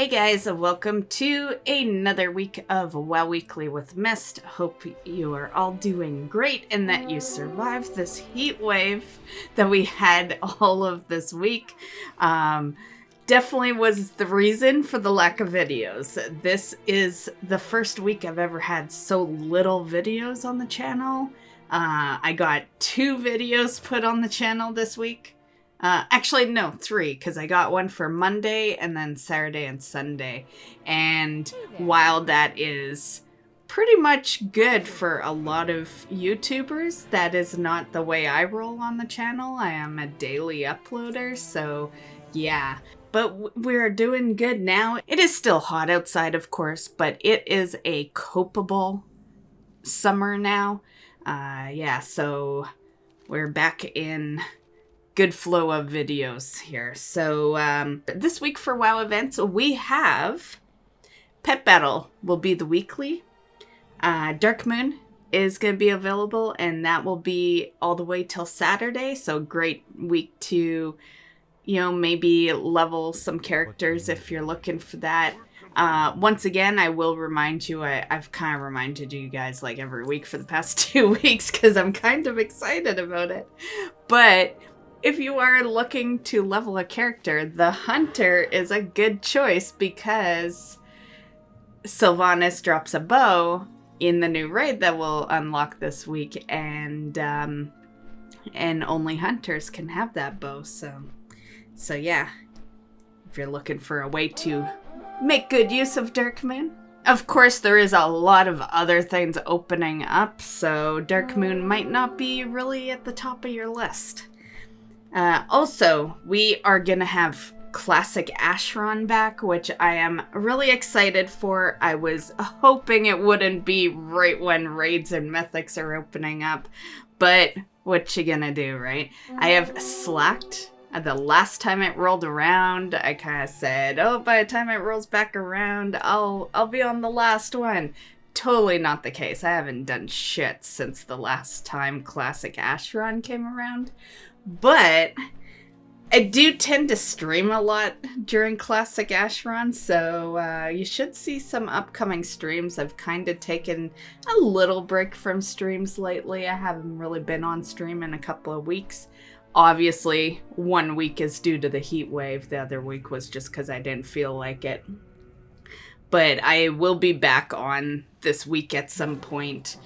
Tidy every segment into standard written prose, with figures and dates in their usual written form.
guys, welcome to another week of WoW Weekly with Myst. Hope you are all doing great and that you survived this heat wave that we had all of this week. Definitely was the reason for the lack of videos. This is the first week I've ever had so little videos on the channel. I got 2 videos put on the channel this week. Actually, no, 3, because I got one for Monday and then Saturday and Sunday. And while that is pretty much good for a lot of YouTubers, that is not the way I roll on the channel. I am a daily uploader, so yeah. But we're doing good now. It is still hot outside, of course, but it is a copable summer now. Yeah, so we're back in good flow of videos here. So this week for WoW events, we have Pet Battle will be the weekly. Dark Moon is going to be available, and that will be all the way till Saturday. So great week to, maybe level some characters if you're looking for that. Once again, I will remind you, I've kind of reminded you guys like every week for the past 2 weeks because I'm kind of excited about it. But if you are looking to level a character, the Hunter is a good choice because Sylvanas drops a bow in the new raid that will unlock this week, and only Hunters can have that bow. So yeah, if you're looking for a way to make good use of Dark Moon. Of course, there is a lot of other things opening up, so Dark Moon might not be really at the top of your list. Also, we are going to have Classic Ashran back, which I am really excited for. I was hoping it wouldn't be right when raids and Mythics are opening up, but what you gonna do, right? I have slacked. The last time it rolled around, I kind of said, oh, by the time it rolls back around, I'll be on the last one. Totally not the case. I haven't done shit since the last time Classic Ashran came around. But I do tend to stream a lot during Classic Ashran, so you should see some upcoming streams. I've kind of taken a little break from streams lately. I haven't really been on stream in a couple of weeks. Obviously, 1 week is due to the heat wave. The other week was just because I didn't feel like it. But I will be back on this week at some point.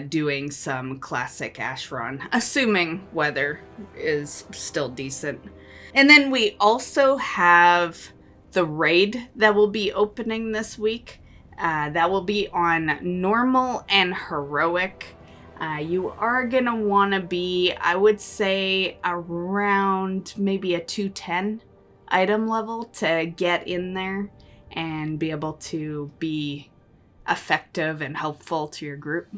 Doing some Classic Ashran, assuming weather is still decent. And then we also have the raid that will be opening this week. That will be on normal and heroic. You are going to want to be, I would say, around maybe a 210 item level to get in there and be able to be effective and helpful to your group.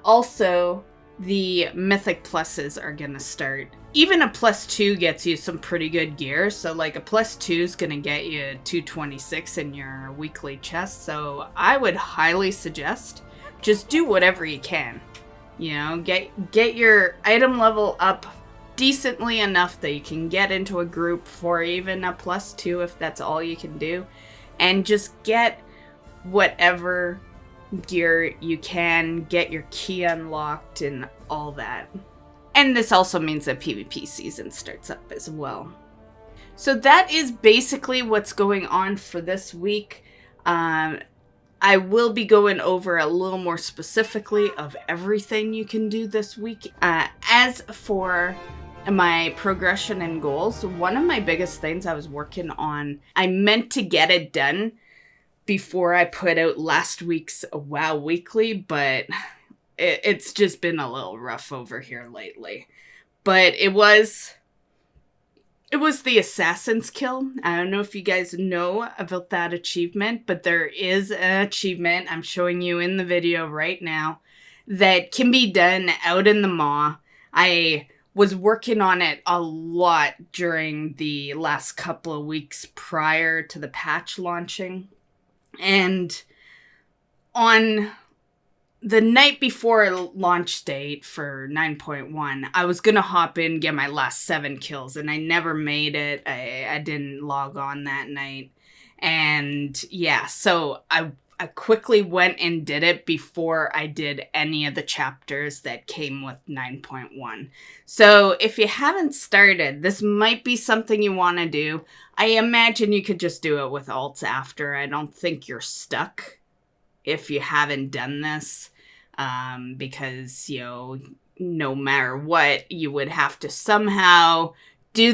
Also, the Mythic Pluses are going to start. Even a +2 gets you some pretty good gear. So like a +2 is going to get you 226 in your weekly chest. So I would highly suggest just do whatever you can. Get your item level up decently enough that you can get into a group for even a +2 if that's all you can do. And just get whatever gear you can, get your key unlocked and all that. And this also means that PvP season starts up as well. So that is basically what's going on for this week. I will be going over a little more specifically of everything you can do this week. As for my progression and goals, one of my biggest things I was working on, I meant to get it done before I put out last week's WoW Weekly, but it's just been a little rough over here lately. But it was the Assassin's Kill. I don't know if you guys know about that achievement, but there is an achievement I'm showing you in the video right now that can be done out in the Maw. I was working on it a lot during the last couple of weeks prior to the patch launching. And on the night before launch date for 9.1, I was going to hop in and get my last 7 kills, and I never made it. I didn't log on that night. And yeah, so I quickly went and did it before I did any of the chapters that came with 9.1. So if you haven't started, this might be something you want to do. I imagine you could just do it with alts after. I don't think you're stuck if you haven't done this, because, you know, no matter what, you would have to somehow do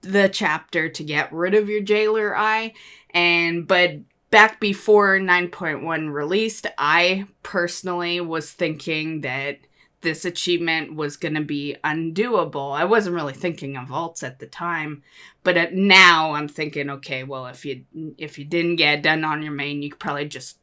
the chapter to get rid of your jailer eye. But back before 9.1 released, I personally was thinking that this achievement was going to be undoable. I wasn't really thinking of alts at the time, but now I'm thinking, okay, well, if you didn't get it done on your main, you could probably just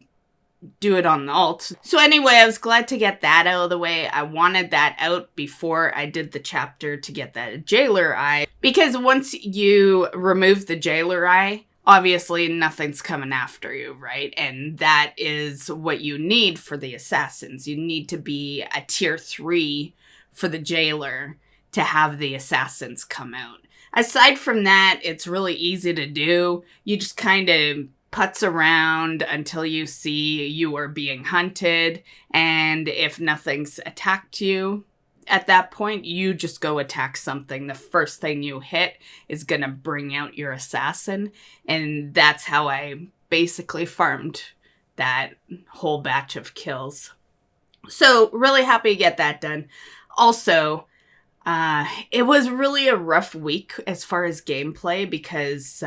do it on the alt. So anyway, I was glad to get that out of the way. I wanted that out before I did the chapter to get that jailer eye, because once you remove the jailer eye, obviously nothing's coming after you, right? And that is what you need for the assassins. You need to be a tier 3 for the jailer to have the assassins come out. Aside from that, it's really easy to do. You just kind of putz around until you see you are being hunted, and if nothing's attacked you at that point, you just go attack something. The first thing you hit is gonna bring out your assassin, and that's how I basically farmed that whole batch of kills. So really happy to get that done. Also, it was really a rough week as far as gameplay, because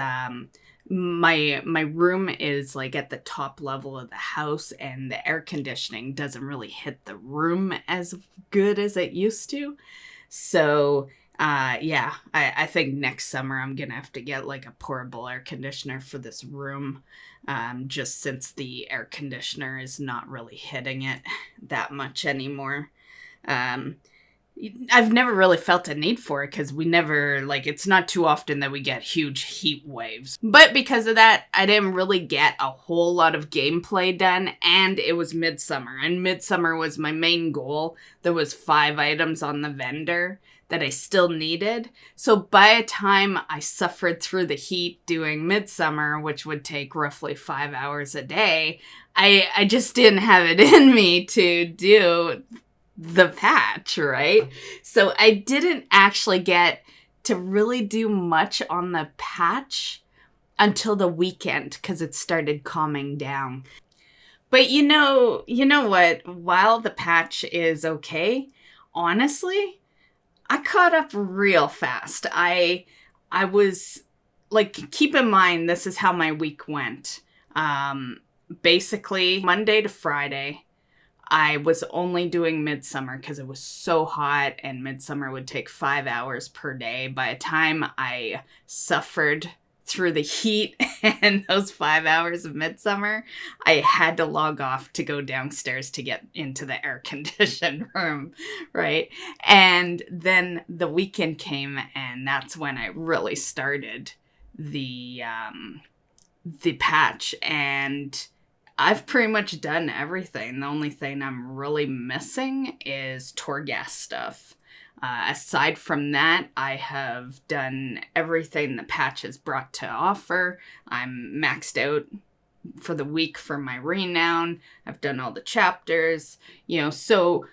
my room is like at the top level of the house, and the air conditioning doesn't really hit the room as good as it used to. So yeah, I think next summer I'm gonna have to get like a portable air conditioner for this room, just since the air conditioner is not really hitting it that much anymore. I've never really felt a need for it, because we never, like, it's not too often that we get huge heat waves. But because of that, I didn't really get a whole lot of gameplay done, and it was Midsummer, and Midsummer was my main goal. There was 5 items on the vendor that I still needed. So by the time I suffered through the heat doing Midsummer, which would take roughly 5 hours a day, I just didn't have it in me to do the patch, right? So I didn't actually get to really do much on the patch until the weekend, because it started calming down. But you know what? While the patch is okay, honestly, I caught up real fast. I was like, keep in mind, this is how my week went. Basically, Monday to Friday, I was only doing Midsummer because it was so hot, and Midsummer would take 5 hours per day. By the time I suffered through the heat and those 5 hours of Midsummer, I had to log off to go downstairs to get into the air-conditioned room, right? And then the weekend came, and that's when I really started the patch, and I've pretty much done everything. The only thing I'm really missing is Torghast stuff. Aside from that, I have done everything the patch has brought to offer. I'm maxed out for the week for my renown. I've done all the chapters, so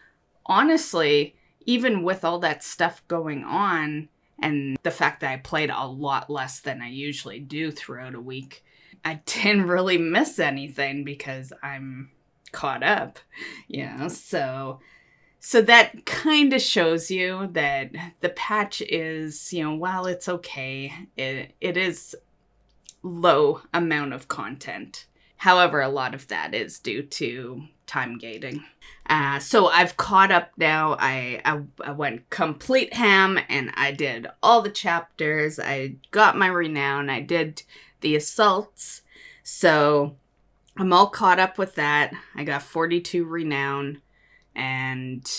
honestly, even with all that stuff going on, and the fact that I played a lot less than I usually do throughout a week, I didn't really miss anything because I'm caught up, so that kind of shows you that the patch is, while it's okay, it is low amount of content. However, a lot of that is due to time gating. So I've caught up now. I went complete ham, and I did all the chapters. I got my renown. I did the assaults. So I'm all caught up with that. I got 42 renown, and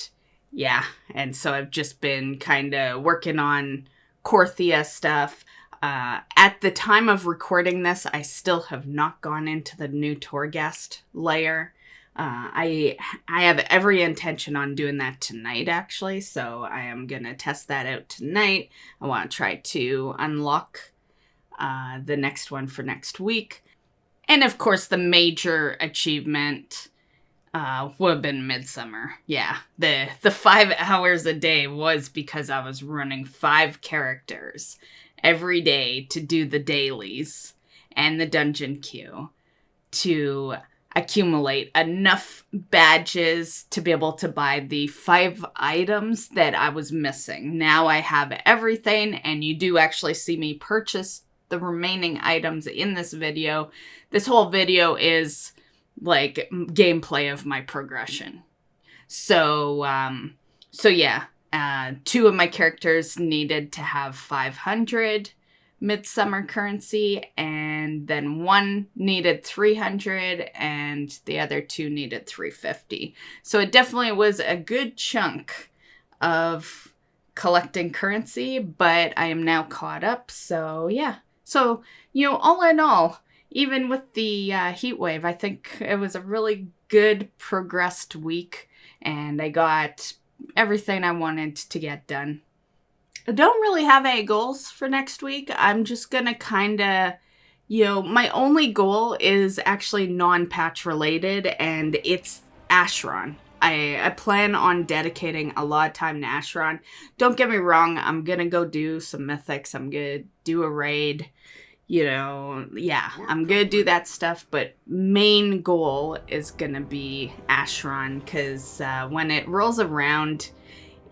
yeah, and so I've just been kind of working on Korthia stuff. At the time of recording this, I still have not gone into the new Torghast layer. I have every intention on doing that tonight, actually, so I am going to test that out tonight. I want to try to unlock the next one for next week. And of course, the major achievement would have been Midsummer. Yeah, the 5 hours a day was because I was running 5 characters every day to do the dailies and the dungeon queue to accumulate enough badges to be able to buy the 5 items that I was missing. Now I have everything, and you do actually see me purchase the remaining items in this video. This whole video is like gameplay of my progression. So yeah, 2 of my characters needed to have 500 Midsummer currency, and then 1 needed 300, and the other 2 needed 350. So it definitely was a good chunk of collecting currency, but I am now caught up, so yeah. So, all in all, even with the heat wave, I think it was a really good progressed week, and I got everything I wanted to get done. I don't really have any goals for next week. I'm just gonna kind of, my only goal is actually non-patch related, and it's Ashran. I plan on dedicating a lot of time to Ashran. Don't get me wrong, I'm gonna go do some Mythics. I'm gonna do a raid. I'm gonna do that stuff, but main goal is gonna be Ashran, because when it rolls around,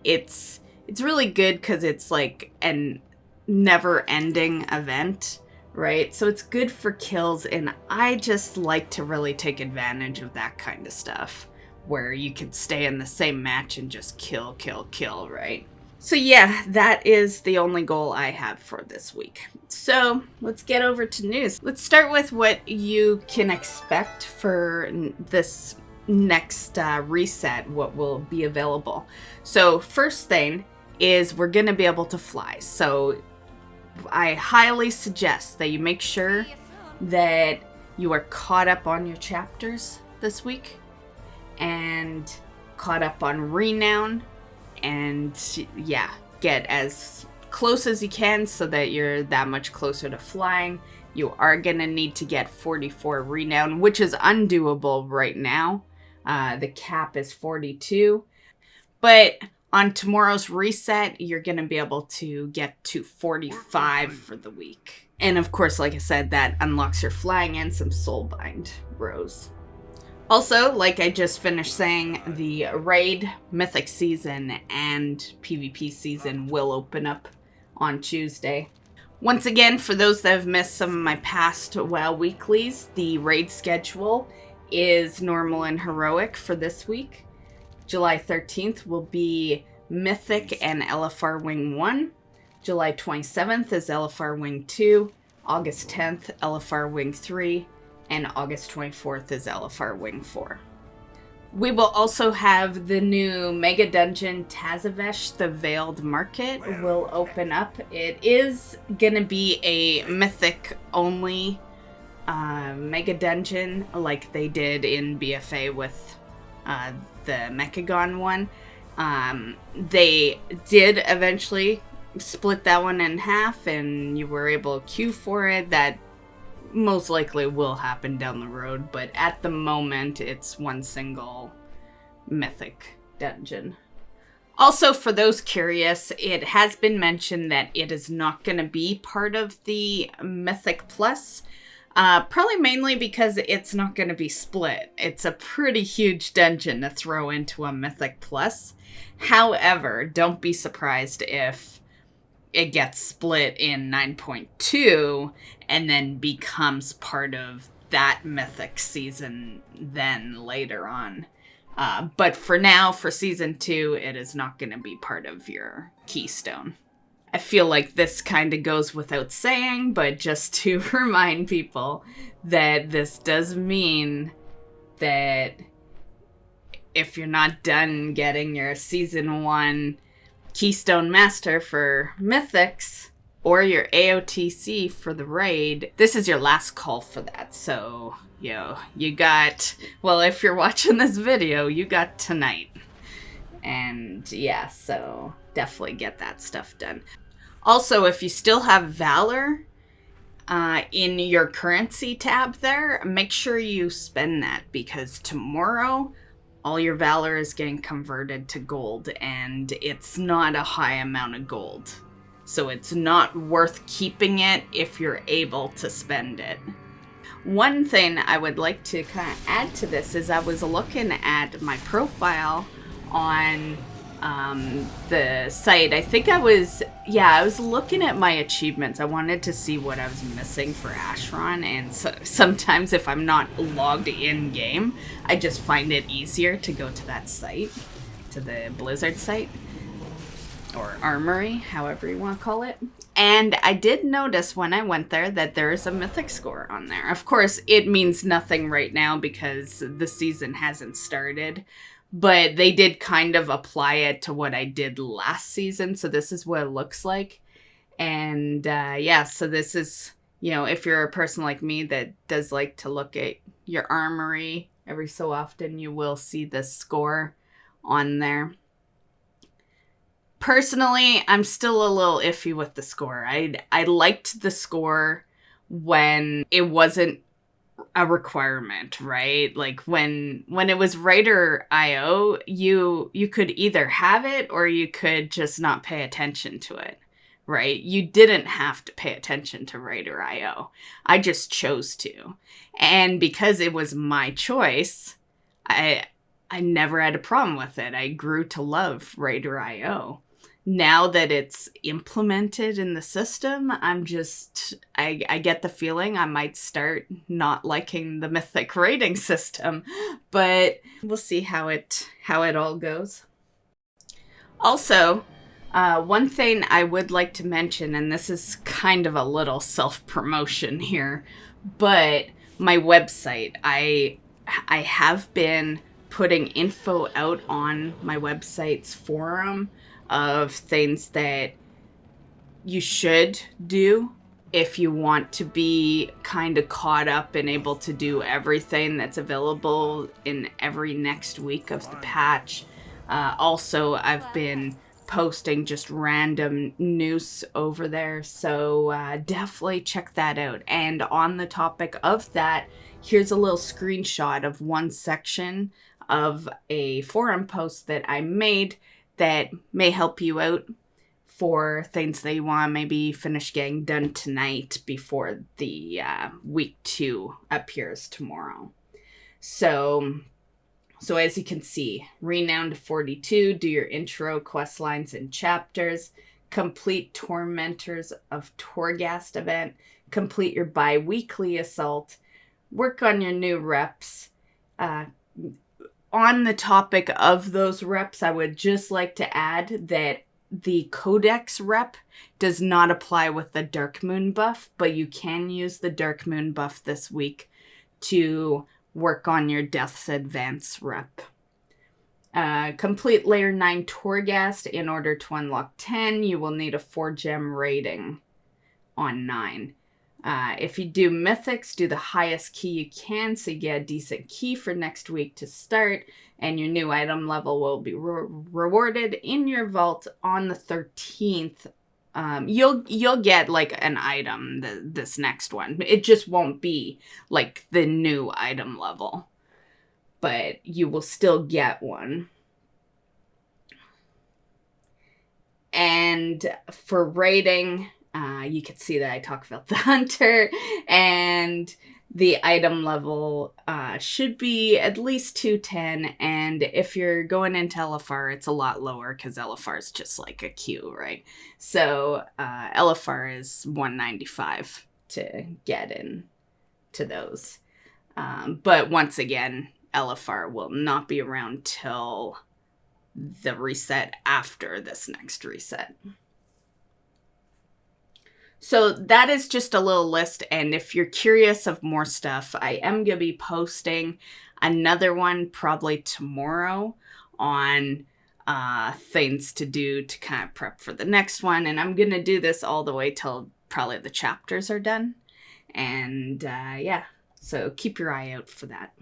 it's really good because it's like a never-ending event, right? So it's good for kills, and I just like to really take advantage of that kind of stuff, where you can stay in the same match and just kill, right? So yeah, that is the only goal I have for this week. So let's get over to news. Let's start with what you can expect for this next reset, what will be available. So first thing is we're going to be able to fly. So I highly suggest that you make sure that you are caught up on your chapters this week and caught up on renown, and yeah, get as close as you can so that you're that much closer to flying. You are going to need to get 44 renown, which is undoable right now. The cap is 42, but on tomorrow's reset, you're going to be able to get to 45 for the week. And of course, like I said, that unlocks your flying and some soulbind rows. Also, like I just finished saying, the raid, mythic season, and PvP season will open up on Tuesday. Once again, for those that have missed some of my past WoW weeklies, the raid schedule is normal and heroic for this week. July 13th will be Mythic and LFR Wing 1. July 27th is LFR Wing 2. August 10th, LFR Wing 3. And August 24th is LFR Wing 4. We will also have the new Mega Dungeon Tazavesh, the Veiled Market, will open up. It is going to be a Mythic only Mega Dungeon like they did in BFA with the Mechagon one. They did eventually split that one in half, and you were able to queue for it. That most likely will happen down the road, but at the moment it's one single Mythic dungeon. Also, for those curious, it has been mentioned that it is not going to be part of the Mythic Plus. Probably mainly because it's not going to be split. It's a pretty huge dungeon to throw into a Mythic Plus. However, don't be surprised if it gets split in 9.2 and then becomes part of that Mythic season then later on. But for now, for Season 2, it is not going to be part of your Keystone. I feel like this kind of goes without saying, but just to remind people that this does mean that if you're not done getting your Season 1 Keystone Master for Mythics or your AOTC for the raid, this is your last call for that. So, you got, well, if you're watching this video, you got tonight. And yeah, so definitely get that stuff done. Also, if you still have Valor, in your currency tab there, make sure you spend that, because tomorrow all your valor is getting converted to gold, and it's not a high amount of gold. So it's not worth keeping it if you're able to spend it. One thing I would like to kind of add to this is I was looking at my profile on the site. I think I was looking at my achievements. I wanted to see what I was missing for Ashran, and so sometimes if I'm not logged in game, I just find it easier to go to that site, to the Blizzard site, or Armory, however you want to call it. And I did notice when I went there that there is a mythic score on there. Of course, it means nothing right now because the season hasn't started, but they did kind of apply it to what I did last season. So this is what it looks like. And so this is, if you're a person like me that does like to look at your armory every so often, you will see this score on there. Personally, I'm still a little iffy with the score. I liked the score when it wasn't a requirement, right? Like when it was Writer IO, you could either have it or you could just not pay attention to it, right? You didn't have to pay attention to Writer IO. I just chose to. And because it was my choice, I never had a problem with it. I grew to love Writer IO. Now that it's implemented in the system, I get the feeling I might start not liking the Mythic rating system, but we'll see how it all goes. Also, one thing I would like to mention, and this is kind of a little self-promotion here, but my website, I have been putting info out on my website's forum of things that you should do if you want to be kind of caught up and able to do everything that's available in every next week of the patch. Also, I've been posting just random news over there, so definitely check that out. And on the topic of that, here's a little screenshot of one section of a forum post that I made that may help you out for things that you want to maybe finish getting done tonight before the week 2 appears tomorrow. So as you can see, Renowned 42, do your intro quest lines and chapters, complete Tormentors of Torghast event, complete your bi-weekly assault, work on your new reps. On the topic of those reps, I would just like to add that the Codex rep does not apply with the Dark Moon buff, but you can use the Dark Moon buff this week to work on your Death's Advance rep. Complete Layer 9 Torghast. In order to unlock 10, you will need a 4-gem rating on 9. If you do Mythics, do the highest key you can so you get a decent key for next week to start, and your new item level will be rewarded in your vault on the 13th. You'll get like an item this next one. It just won't be like the new item level, but you will still get one. And for rating, you can see that I talk about the Hunter, and the item level should be at least 210, and if you're going into LFR, it's a lot lower because LFR is just like a queue, right? So LFR is 195 to get in to those. But once again, LFR will not be around till the reset after this next reset. So that is just a little list, and if you're curious of more stuff, I am going to be posting another one probably tomorrow on things to do to kind of prep for the next one, and I'm going to do this all the way till probably the chapters are done, and so keep your eye out for that.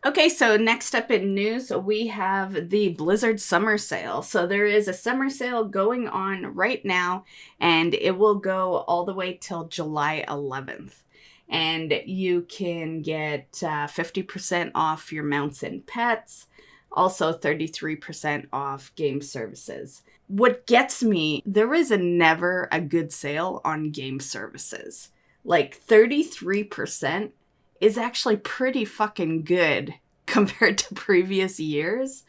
Okay, so next up in news, we have the Blizzard Summer Sale. So there is a summer sale going on right now, and it will go all the way till July 11th. And you can get 50% off your mounts and pets, also 33% off game services. What gets me, there is never a good sale on game services. Like 33% is actually pretty fucking good compared to previous years.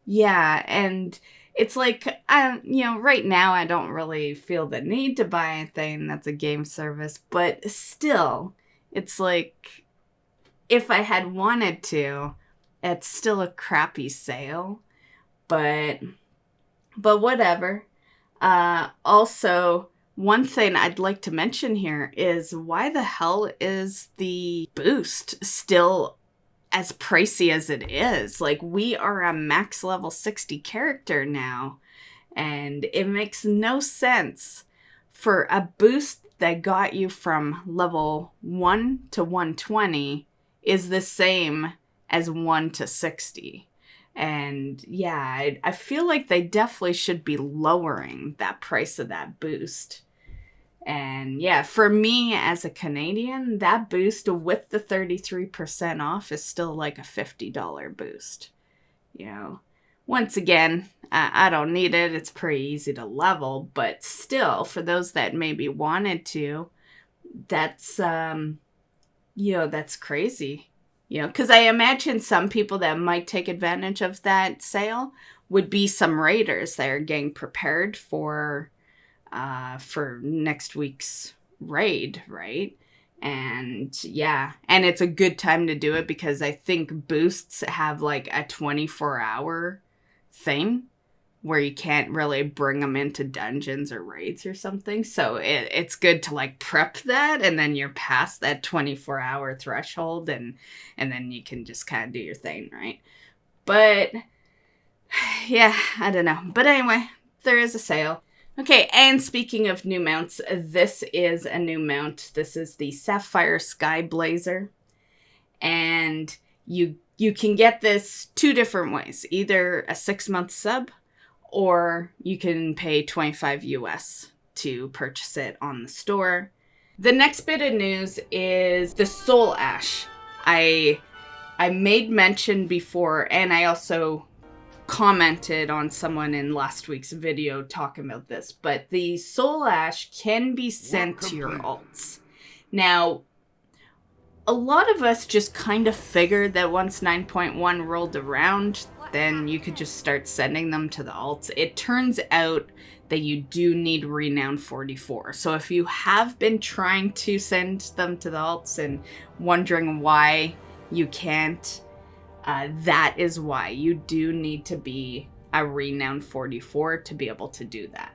Yeah, and it's like, right now I don't really feel the need to buy anything that's a game service, but still, it's like, if I had wanted to, it's still a crappy sale, but whatever. Also, one thing I'd like to mention here is, why the hell is the boost still as pricey as it is? Like, we are a max level 60 character now, and it makes no sense for a boost that got you from level 1 to 120 is the same as 1 to 60. And yeah, I feel like they definitely should be lowering that price of that boost. And yeah, for me as a Canadian, that boost with the 33% off is still like a $50 boost. You know, once again, I don't need it. It's pretty easy to level, but still, for those that maybe wanted to, that's, that's crazy. Because I imagine some people that might take advantage of that sale would be some raiders that are getting prepared for next week's raid, right? And yeah, and it's a good time to do it because I think boosts have like a 24-hour thing where you can't really bring them into dungeons or raids or something. So it's good to like prep that, and then you're past that 24-hour threshold, and then you can just kind of do your thing, right? But yeah, I don't know. But anyway, there is a sale. Okay, and speaking of new mounts, this is a new mount. This is the Sapphire Sky Blazer. And you can get this two different ways. Either a 6-month sub, or you can pay $25 US to purchase it on the store. The next bit of news is the Soul Ash. I made mention before, and I also commented on someone in last week's video talking about this, but the Soul Ash can be sent to your alts. Now, a lot of us just kind of figured that once 9.1 rolled around, then you could just start sending them to the alts. It turns out that you do need Renown 44. So if you have been trying to send them to the alts and wondering why you can't, that is why. You do need to be a Renown 44 to be able to do that.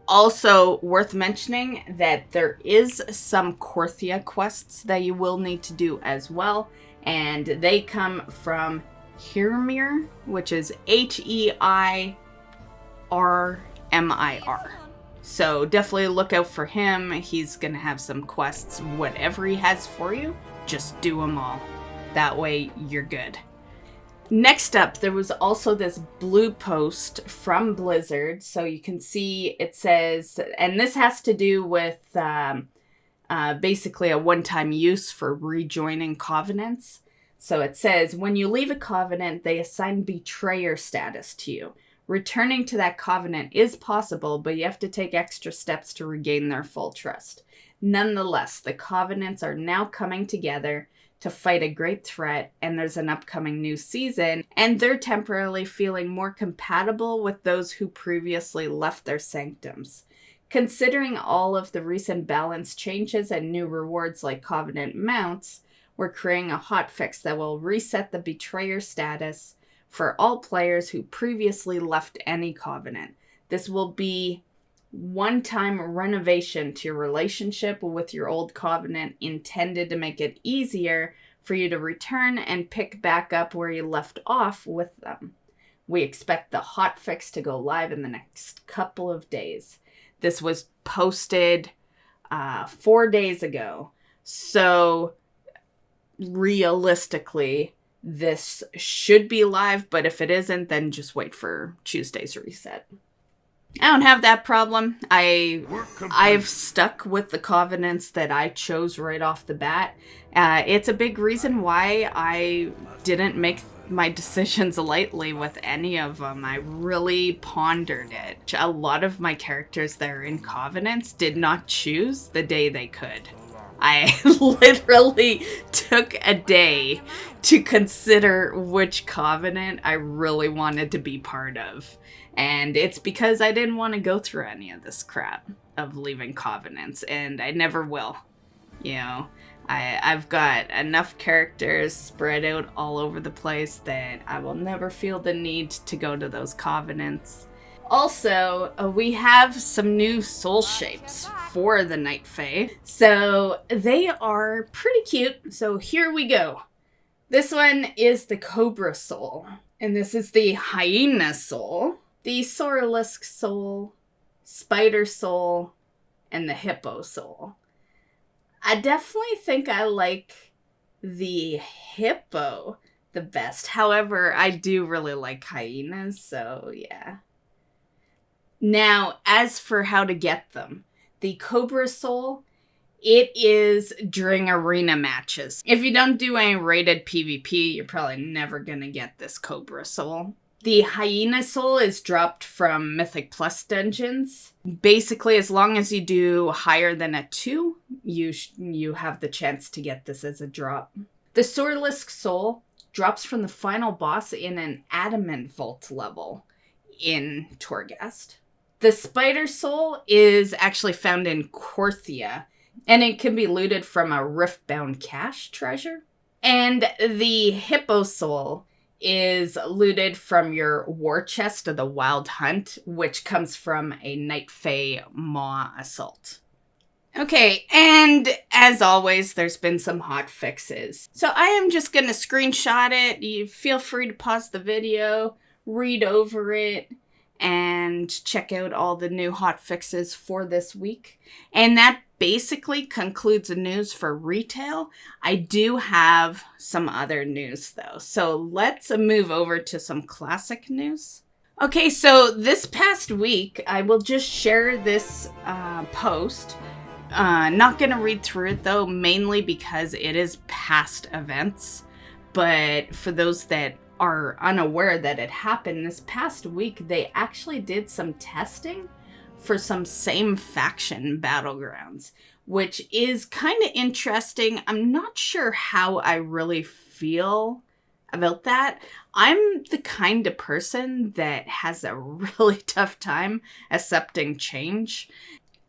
Also worth mentioning that there is some Korthia quests that you will need to do as well, and they come from Heirmir, which is Heirmir. So definitely look out for him. He's gonna have some quests. Whatever he has for you, just do them all. That way you're good. Next up, there was also this blue post from Blizzard. So you can see it says, and this has to do with basically a one-time use for rejoining covenants. So it says, when you leave a covenant, they assign betrayer status to you. Returning to that covenant is possible, but you have to take extra steps to regain their full trust. Nonetheless, the covenants are now coming together to fight a great threat, and there's an upcoming new season, and they're temporarily feeling more compatible with those who previously left their sanctums. Considering all of the recent balance changes and new rewards like Covenant mounts, we're creating a hotfix that will reset the betrayer status for all players who previously left any Covenant. This will be one-time renovation to your relationship with your old Covenant, intended to make it easier for you to return and pick back up where you left off with them. We expect the hotfix to go live in the next couple of days. This was posted 4 days ago, so realistically, this should be live, but if it isn't, then just wait for Tuesday's reset. I don't have that problem. I've stuck with the covenants that I chose right off the bat. It's a big reason why I didn't make my decisions lightly with any of them. I really pondered it. A lot of my characters that are in covenants did not choose the day they could. I literally took a day to consider which covenant I really wanted to be part of. And it's because I didn't want to go through any of this crap of leaving covenants, and I never will. You know, I've got enough characters spread out all over the place that I will never feel the need to go to those covenants. Also, we have some new soul shapes for the Night Fae. So they are pretty cute. So here we go. This one is the Cobra Soul. And this is the Hyena Soul, the Soralisk Soul, Spider Soul, and the Hippo Soul. I definitely think I like the Hippo the best. However, I do really like hyenas, so yeah. Now, as for how to get them, the Cobra Soul, it is during arena matches. If you don't do any rated PvP, you're probably never going to get this Cobra Soul. The Hyena Soul is dropped from Mythic Plus dungeons. Basically, as long as you do higher than a 2, you have the chance to get this as a drop. The Soralisk Soul drops from the final boss in an Adamant Vault level in Torghast. The Spider Soul is actually found in Korthia, and it can be looted from a Riftbound cache treasure. And the Hippo Soul is looted from your war chest of the Wild Hunt, which comes from a Night Fae Maw Assault. Okay, and as always, there's been some hot fixes. So I am just going to screenshot it. You feel free to pause the video, read over it, and check out all the new hot fixes for this week. And that basically concludes the news for retail. I do have some other news though. So let's move over to some classic news. Okay, so this past week, I will just share this post. Not going to read through it though, mainly because it is past events. But for those that are unaware that it happened this past week, they actually did some testing for some same faction battlegrounds, which is kind of interesting. I'm not sure how I really feel about that. I'm the kind of person that has a really tough time accepting change.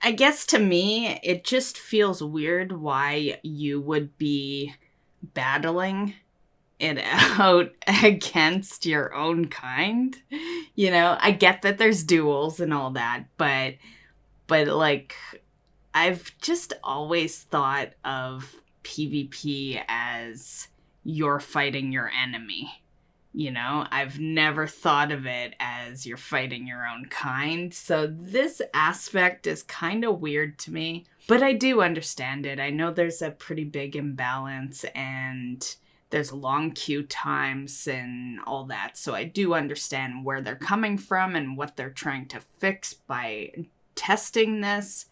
I guess to me, it just feels weird why you would be battling it out against your own kind. You know, I get that there's duels and all that, but like, I've just always thought of PvP as you're fighting your enemy. You know, I've never thought of it as you're fighting your own kind. So this aspect is kind of weird to me, but I do understand it. I know there's a pretty big imbalance and there's long queue times and all that. So I do understand where they're coming from and what they're trying to fix by testing this.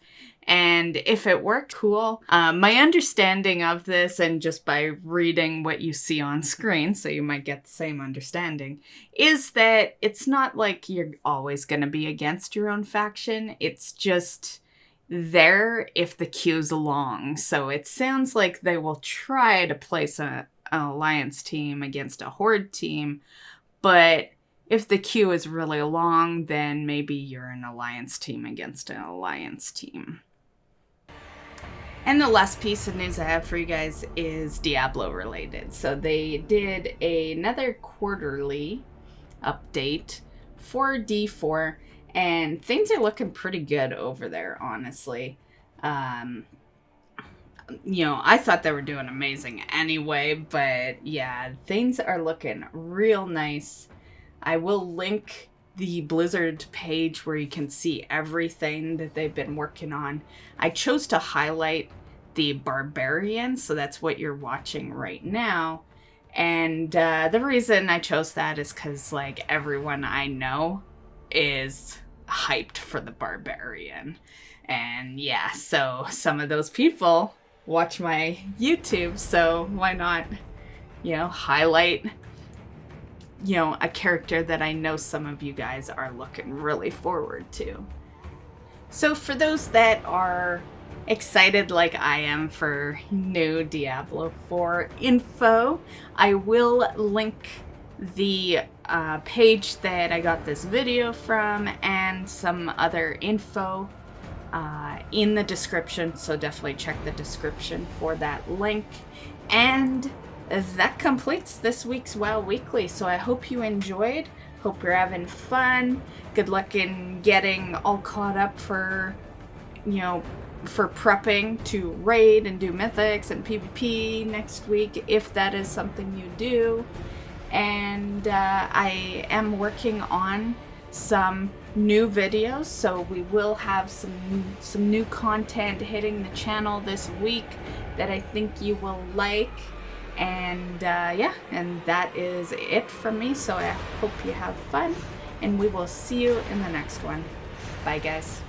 And if it worked, cool. My understanding of this, and just by reading what you see on screen, so you might get the same understanding, is that it's not like you're always going to be against your own faction. It's just there if the queue's long. So it sounds like they will try to place an alliance team against a horde team, but if the queue is really long, then maybe you're an alliance team against an alliance team. And the last piece of news I have for you guys is Diablo related. So they did another quarterly update for D4, and things are looking pretty good over there, honestly. You know, I thought they were doing amazing anyway, but yeah, things are looking real nice. I will link the Blizzard page where you can see everything that they've been working on. I chose to highlight the Barbarian, so that's what you're watching right now. And the reason I chose that is because, like, everyone I know is hyped for the Barbarian. And yeah, so some of those people watch my YouTube, so why not, highlight, a character that I know some of you guys are looking really forward to. So for those that are excited like I am for new Diablo 4 info, I will link the page that I got this video from and some other info in the description, so definitely check the description for that link. And that completes this week's WoW Weekly, so I hope you enjoyed. Hope you're having fun. Good luck in getting all caught up for prepping to raid and do Mythics and PvP next week, if that is something you do. And I am working on some new videos, so we will have some new content hitting the channel this week that I think you will like. And and that is it from me, so I hope you have fun, and we will see you in the next one. Bye guys.